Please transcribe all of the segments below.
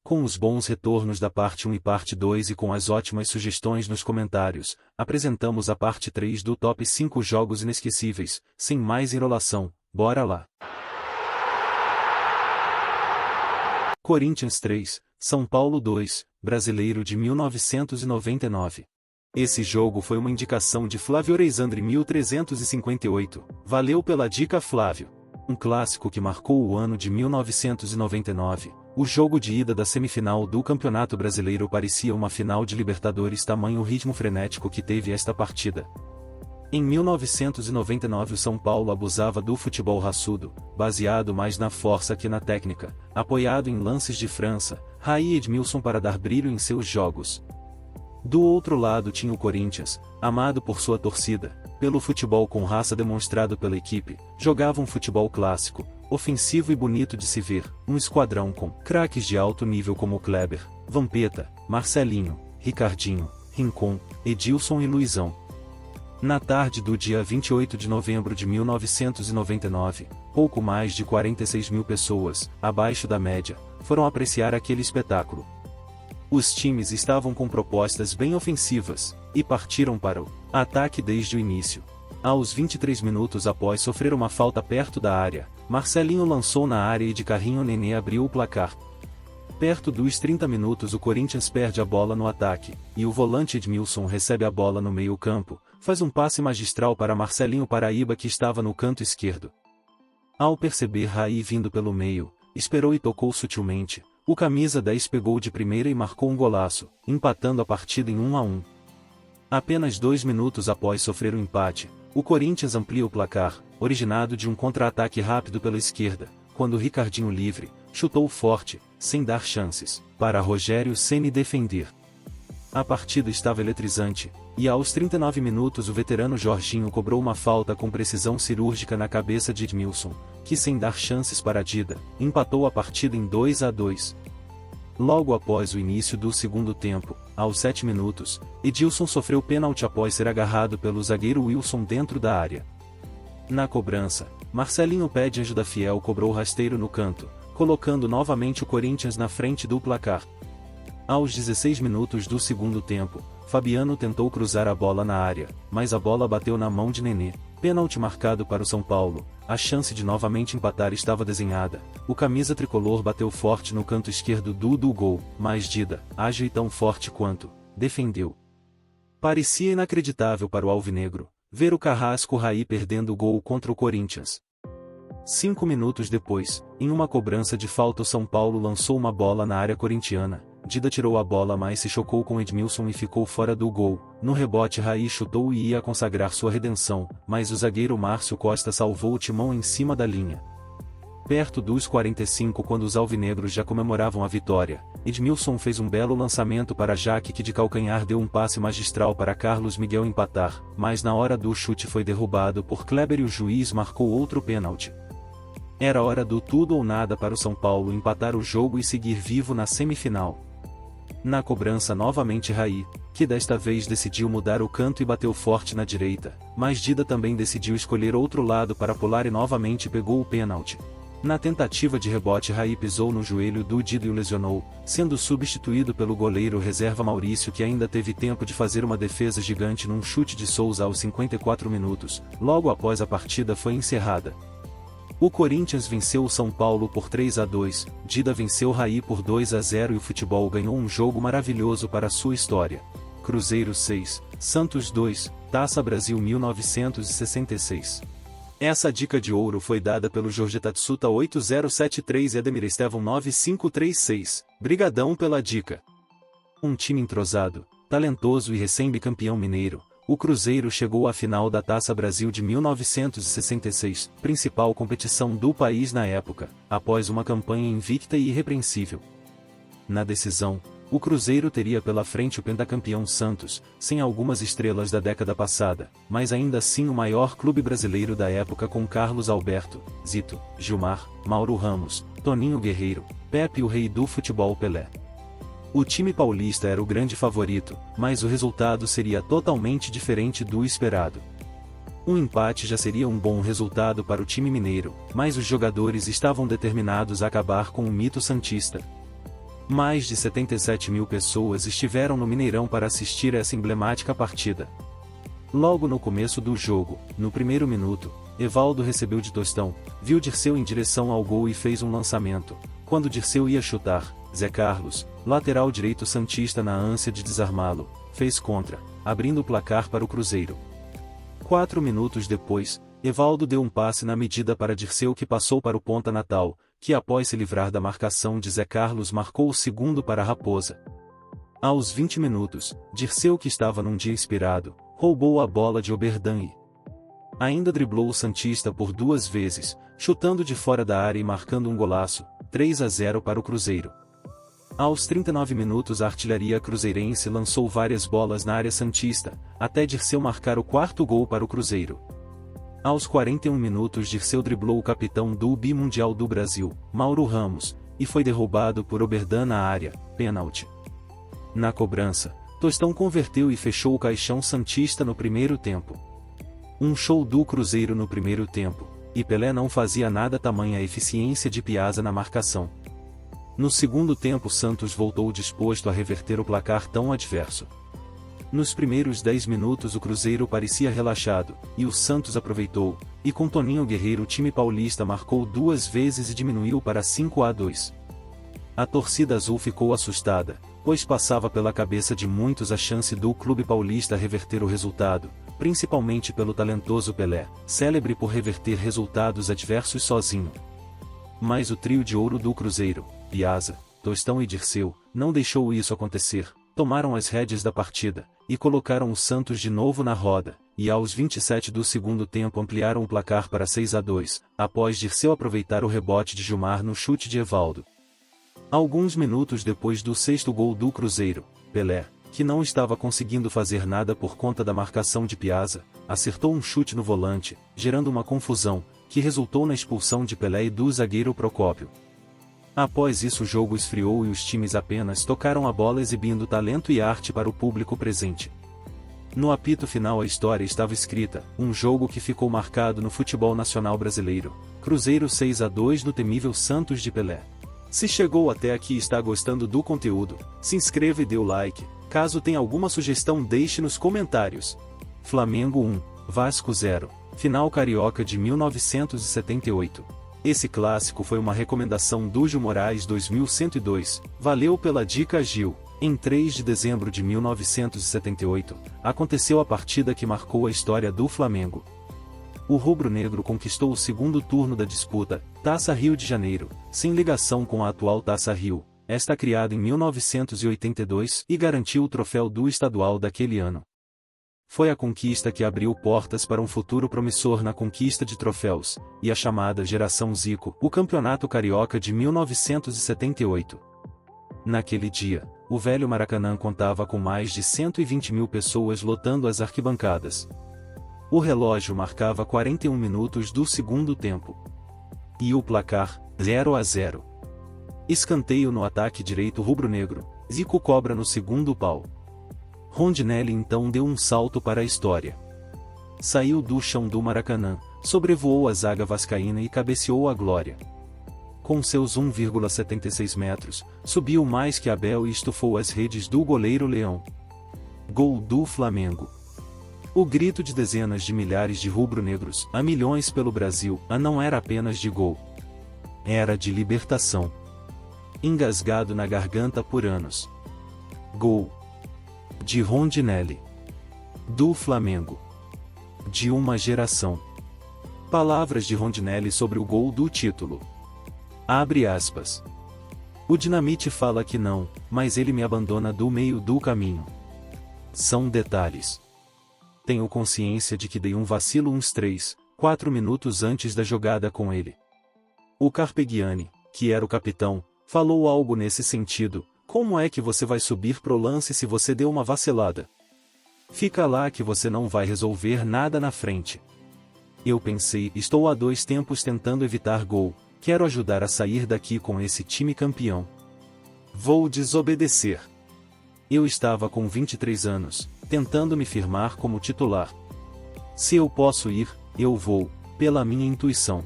Com os bons retornos da parte 1 e parte 2 e com as ótimas sugestões nos comentários, apresentamos a parte 3 do Top 5 Jogos Inesquecíveis. Sem mais enrolação, bora lá! Corinthians 3, São Paulo 2, Brasileiro de 1999. Esse jogo foi uma indicação de Flávio Oreisandri 1358. Valeu pela dica, Flávio. Um clássico que marcou o ano de 1999. O jogo de ida da semifinal do Campeonato Brasileiro parecia uma final de Libertadores, tamanho ritmo frenético que teve esta partida. Em 1999 o São Paulo abusava do futebol raçudo, baseado mais na força que na técnica, apoiado em lances de França, Raí e Edmilson para dar brilho em seus jogos. Do outro lado tinha o Corinthians, amado por sua torcida, pelo futebol com raça demonstrado pela equipe, jogava um futebol clássico, ofensivo e bonito de se ver, um esquadrão com craques de alto nível como Kleber, Vampeta, Marcelinho, Ricardinho, Rincon, Edilson e Luizão. Na tarde do dia 28 de novembro de 1999, pouco mais de 46 mil pessoas, abaixo da média, foram apreciar aquele espetáculo. Os times estavam com propostas bem ofensivas, e partiram para o ataque desde o início. Aos 23 minutos após sofrer uma falta perto da área, Marcelinho lançou na área e de carrinho Nenê abriu o placar. Perto dos 30 minutos o Corinthians perde a bola no ataque, e o volante Edmilson recebe a bola no meio-campo, faz um passe magistral para Marcelinho Paraíba que estava no canto esquerdo. Ao perceber Raí vindo pelo meio, esperou e tocou sutilmente. O camisa 10 pegou de primeira e marcou um golaço, empatando a partida em 1-1. Apenas 2 minutos após sofrer o empate, o Corinthians amplia o placar, originado de um contra-ataque rápido pela esquerda, quando Ricardinho livre, chutou forte, sem dar chances, para Rogério Ceni defender. A partida estava eletrizante, e aos 39 minutos o veterano Jorginho cobrou uma falta com precisão cirúrgica na cabeça de Edmilson, que sem dar chances para Dida, empatou a partida em 2-2. Logo após o início do segundo tempo, aos 7 minutos, Edilson sofreu pênalti após ser agarrado pelo zagueiro Wilson dentro da área. Na cobrança, Marcelinho Pé de Ajuda Fiel cobrou rasteiro no canto, colocando novamente o Corinthians na frente do placar. Aos 16 minutos do segundo tempo, Fabiano tentou cruzar a bola na área, mas a bola bateu na mão de Nenê. Pênalti marcado para o São Paulo, a chance de novamente empatar estava desenhada. O camisa tricolor bateu forte no canto esquerdo do gol, mas Dida, ágil e tão forte quanto, defendeu. Parecia inacreditável para o alvinegro, ver o Carrasco Raí perdendo o gol contra o Corinthians. 5 minutos depois, em uma cobrança de falta o São Paulo lançou uma bola na área corintiana. Dida tirou a bola mas se chocou com Edmilson e ficou fora do gol. No rebote Raí chutou e ia consagrar sua redenção, mas o zagueiro Márcio Costa salvou o timão em cima da linha. Perto dos 45 quando os alvinegros já comemoravam a vitória, Edmilson fez um belo lançamento para Jaque que de calcanhar deu um passe magistral para Carlos Miguel empatar, mas na hora do chute foi derrubado por Kleber e o juiz marcou outro pênalti. Era hora do tudo ou nada para o São Paulo empatar o jogo e seguir vivo na semifinal. Na cobrança novamente Raí, que desta vez decidiu mudar o canto e bateu forte na direita, mas Dida também decidiu escolher outro lado para pular e novamente pegou o pênalti. Na tentativa de rebote Raí pisou no joelho do Dida e o lesionou, sendo substituído pelo goleiro reserva Maurício que ainda teve tempo de fazer uma defesa gigante num chute de Souza aos 54 minutos, logo após a partida foi encerrada. O Corinthians venceu o São Paulo por 3-2, Dida venceu Raí por 2-0 e o futebol ganhou um jogo maravilhoso para sua história. Cruzeiro 6, Santos 2, Taça Brasil 1966. Essa dica de ouro foi dada pelo Jorge Tatsuta 8073 e Ademir Estevão 9536. Brigadão pela dica. Um time entrosado, talentoso e recém-bicampeão mineiro, o Cruzeiro chegou à final da Taça Brasil de 1966, principal competição do país na época, após uma campanha invicta e irrepreensível. Na decisão, o Cruzeiro teria pela frente o pentacampeão Santos, sem algumas estrelas da década passada, mas ainda assim o maior clube brasileiro da época com Carlos Alberto, Zito, Gilmar, Mauro Ramos, Toninho Guerreiro, Pepe o rei do futebol Pelé. O time paulista era o grande favorito, mas o resultado seria totalmente diferente do esperado. Um empate já seria um bom resultado para o time mineiro, mas os jogadores estavam determinados a acabar com o mito santista. Mais de 77 mil pessoas estiveram no Mineirão para assistir essa emblemática partida. Logo no começo do jogo, no primeiro minuto, Evaldo recebeu de Tostão, viu Dirceu em direção ao gol e fez um lançamento. Quando Dirceu ia chutar, Zé Carlos, lateral direito santista na ânsia de desarmá-lo, fez contra, abrindo o placar para o Cruzeiro. 4 minutos depois, Evaldo deu um passe na medida para Dirceu que passou para o ponta Natal, que após se livrar da marcação de Zé Carlos marcou o segundo para a Raposa. Aos 20 minutos, Dirceu que estava num dia inspirado, roubou a bola de Oberdan e ainda driblou o santista por 2 vezes, chutando de fora da área e marcando um golaço, 3-0 para o Cruzeiro. Aos 39 minutos a artilharia cruzeirense lançou várias bolas na área santista, até Dirceu marcar o 4º gol para o Cruzeiro. Aos 41 minutos Dirceu driblou o capitão do Bimundial do Brasil, Mauro Ramos, e foi derrubado por Oberdan na área, pênalti. Na cobrança, Tostão converteu e fechou o caixão santista no primeiro tempo. Um show do Cruzeiro no primeiro tempo, e Pelé não fazia nada tamanha a eficiência de Piazza na marcação. No segundo tempo Santos voltou disposto a reverter o placar tão adverso. Nos primeiros 10 minutos o Cruzeiro parecia relaxado, e o Santos aproveitou, e com Toninho Guerreiro o time paulista marcou 2 vezes e diminuiu para 5-2. A torcida azul ficou assustada, pois passava pela cabeça de muitos a chance do clube paulista reverter o resultado, principalmente pelo talentoso Pelé, célebre por reverter resultados adversos sozinho. Mas o trio de ouro do Cruzeiro, Piazza, Tostão e Dirceu, não deixou isso acontecer, tomaram as rédeas da partida, e colocaram o Santos de novo na roda, e aos 27 do segundo tempo ampliaram o placar para 6-2, após Dirceu aproveitar o rebote de Gilmar no chute de Evaldo. Alguns minutos depois do 6º gol do Cruzeiro, Pelé, que não estava conseguindo fazer nada por conta da marcação de Piazza, acertou um chute no volante, gerando uma confusão, que resultou na expulsão de Pelé e do zagueiro Procópio. Após isso o jogo esfriou e os times apenas tocaram a bola exibindo talento e arte para o público presente. No apito final a história estava escrita, um jogo que ficou marcado no futebol nacional brasileiro, Cruzeiro 6-2 no temível Santos de Pelé. Se chegou até aqui e está gostando do conteúdo, se inscreva e dê o like, caso tenha alguma sugestão deixe nos comentários. Flamengo 1, Vasco 0, final carioca de 1978. Esse clássico foi uma recomendação do Gil Moraes 2102, valeu pela dica Gil. Em 3 de dezembro de 1978, aconteceu a partida que marcou a história do Flamengo. O rubro-negro conquistou o segundo turno da disputa, Taça Rio de Janeiro, sem ligação com a atual Taça Rio, esta criada em 1982 e garantiu o troféu do estadual daquele ano. Foi a conquista que abriu portas para um futuro promissor na conquista de troféus, e a chamada Geração Zico, o Campeonato Carioca de 1978. Naquele dia, o velho Maracanã contava com mais de 120 mil pessoas lotando as arquibancadas. O relógio marcava 41 minutos do segundo tempo. E o placar, 0-0. Escanteio no ataque direito rubro-negro, Zico cobra no segundo pau. Rondinelli então deu um salto para a história. Saiu do chão do Maracanã, sobrevoou a zaga vascaína e cabeceou a glória. Com seus 1,76 metros, subiu mais que Abel e estufou as redes do goleiro Leão. Gol do Flamengo. O grito de dezenas de milhares de rubro-negros, a milhões pelo Brasil, não era apenas de gol. Era de libertação. Engasgado na garganta por anos. Gol. De Rondinelli. Do Flamengo. De uma geração. Palavras de Rondinelli sobre o gol do título. Abre aspas. O Dinamite fala que não, mas ele me abandona do meio do caminho. São detalhes. Tenho consciência de que dei um vacilo uns 3, 4 minutos antes da jogada com ele. O Carpegiani, que era o capitão, falou algo nesse sentido. Como é que você vai subir pro lance se você deu uma vacilada? Fica lá que você não vai resolver nada na frente. Eu pensei, estou há 2 tempos tentando evitar gol, quero ajudar a sair daqui com esse time campeão. Vou desobedecer. Eu estava com 23 anos, tentando me firmar como titular. Se eu posso ir, eu vou, pela minha intuição.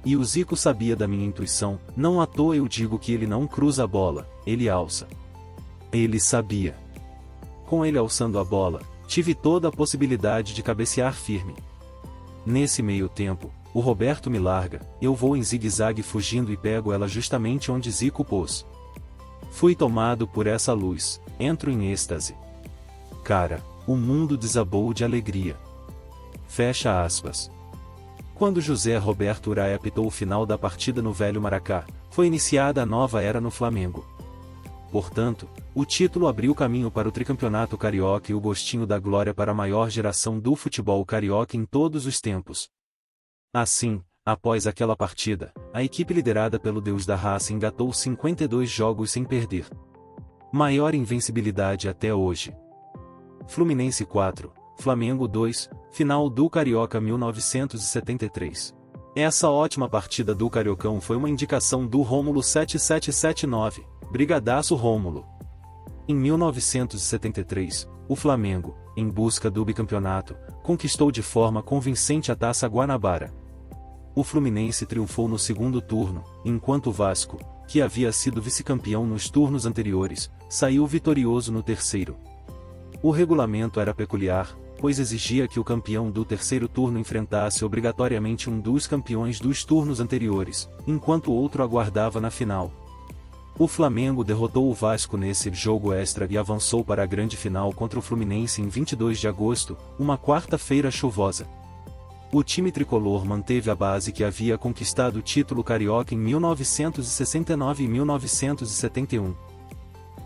E o Zico sabia da minha intuição, não à toa eu digo que ele não cruza a bola, ele alça. Ele sabia. Com ele alçando a bola, tive toda a possibilidade de cabecear firme. Nesse meio tempo, o Roberto me larga, eu vou em zigue-zague fugindo e pego ela justamente onde Zico pôs. Fui tomado por essa luz, entro em êxtase. Cara, o mundo desabou de alegria. Fecha aspas. Quando José Roberto Urá apitou o final da partida no Velho Maracá, foi iniciada a nova era no Flamengo. Portanto, o título abriu caminho para o tricampeonato carioca e o gostinho da glória para a maior geração do futebol carioca em todos os tempos. Assim, após aquela partida, a equipe liderada pelo Deus da Raça engatou 52 jogos sem perder. Maior invencibilidade até hoje. Fluminense 4, Flamengo 2, final do Carioca 1973. Essa ótima partida do Cariocão foi uma indicação do Rômulo 7779, Brigadaço Rômulo. Em 1973, o Flamengo, em busca do bicampeonato, conquistou de forma convincente a Taça Guanabara. O Fluminense triunfou no segundo turno, enquanto o Vasco, que havia sido vice-campeão nos turnos anteriores, saiu vitorioso no terceiro. O regulamento era peculiar, pois exigia que o campeão do terceiro turno enfrentasse obrigatoriamente um dos campeões dos turnos anteriores, enquanto o outro aguardava na final. O Flamengo derrotou o Vasco nesse jogo extra e avançou para a grande final contra o Fluminense em 22 de agosto, uma quarta-feira chuvosa. O time tricolor manteve a base que havia conquistado o título carioca em 1969 e 1971.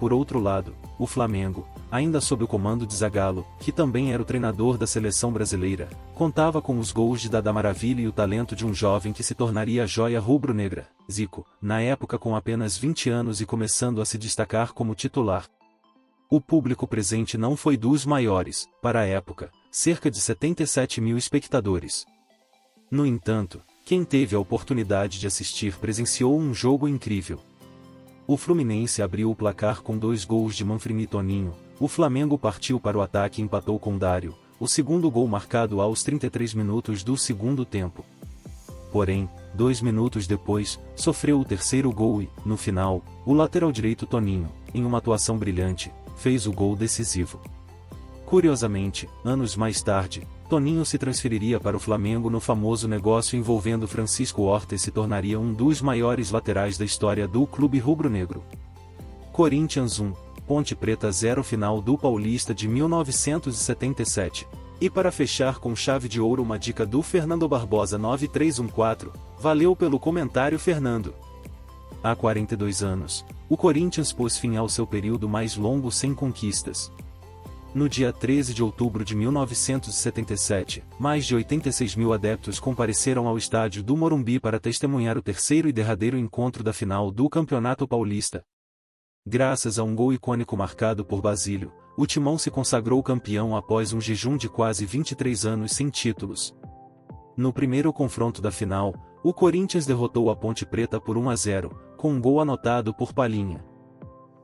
Por outro lado, o Flamengo, ainda sob o comando de Zagallo, que também era o treinador da seleção brasileira, contava com os gols de Dada Maravilha e o talento de um jovem que se tornaria a joia rubro-negra, Zico, na época com apenas 20 anos e começando a se destacar como titular. O público presente não foi dos maiores, para a época, cerca de 77 mil espectadores. No entanto, quem teve a oportunidade de assistir presenciou um jogo incrível. O Fluminense abriu o placar com 2 gols de Manfrini e Toninho, o Flamengo partiu para o ataque e empatou com Dário, o segundo gol marcado aos 33 minutos do segundo tempo. Porém, 2 minutos depois, sofreu o terceiro gol e, no final, o lateral direito Toninho, em uma atuação brilhante, fez o gol decisivo. Curiosamente, anos mais tarde, Toninho se transferiria para o Flamengo no famoso negócio envolvendo Francisco Horta e se tornaria um dos maiores laterais da história do clube rubro-negro. Corinthians 1, Ponte Preta 0 final do Paulista de 1977. E para fechar com chave de ouro uma dica do Fernando Barbosa 9314, valeu pelo comentário Fernando. Há 42 anos, o Corinthians pôs fim ao seu período mais longo sem conquistas. No dia 13 de outubro de 1977, mais de 86 mil adeptos compareceram ao estádio do Morumbi para testemunhar o terceiro e derradeiro encontro da final do Campeonato Paulista. Graças a um gol icônico marcado por Basílio, o Timão se consagrou campeão após um jejum de quase 23 anos sem títulos. No primeiro confronto da final, o Corinthians derrotou a Ponte Preta por 1-0, com um gol anotado por Palhinha.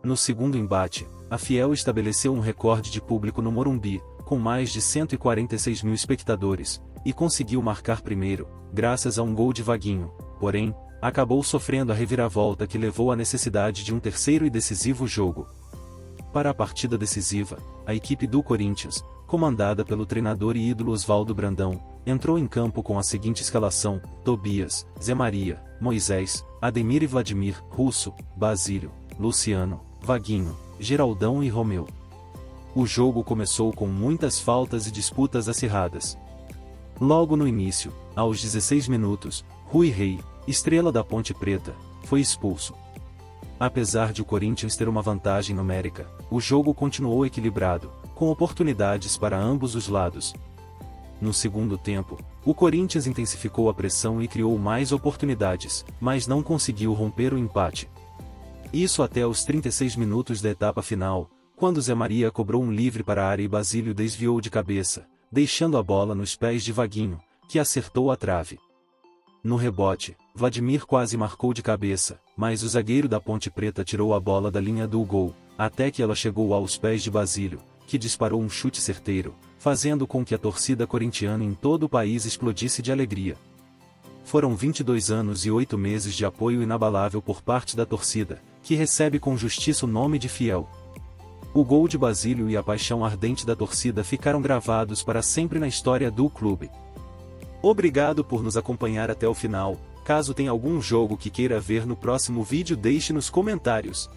No segundo embate, a Fiel estabeleceu um recorde de público no Morumbi, com mais de 146 mil espectadores, e conseguiu marcar primeiro, graças a um gol de Vaguinho, porém, acabou sofrendo a reviravolta que levou à necessidade de um terceiro e decisivo jogo. Para a partida decisiva, a equipe do Corinthians, comandada pelo treinador e ídolo Oswaldo Brandão, entrou em campo com a seguinte escalação: Tobias, Zé Maria, Moisés, Ademir e Vladimir, Russo, Basílio, Luciano, Vaguinho, Geraldão e Romeu. O jogo começou com muitas faltas e disputas acirradas. Logo no início, aos 16 minutos, Rui Rei, estrela da Ponte Preta, foi expulso. Apesar de o Corinthians ter uma vantagem numérica, o jogo continuou equilibrado, com oportunidades para ambos os lados. No segundo tempo, o Corinthians intensificou a pressão e criou mais oportunidades, mas não conseguiu romper o empate. Isso até os 36 minutos da etapa final, quando Zé Maria cobrou um livre para a área e Basílio desviou de cabeça, deixando a bola nos pés de Vaguinho, que acertou a trave. No rebote, Vladimir quase marcou de cabeça, mas o zagueiro da Ponte Preta tirou a bola da linha do gol, até que ela chegou aos pés de Basílio, que disparou um chute certeiro, fazendo com que a torcida corintiana em todo o país explodisse de alegria. Foram 22 anos e 8 meses de apoio inabalável por parte da torcida, que recebe com justiça o nome de fiel. O gol de Basílio e a paixão ardente da torcida ficaram gravados para sempre na história do clube. Obrigado por nos acompanhar até o final. Caso tenha algum jogo que queira ver no próximo vídeo, deixe nos comentários.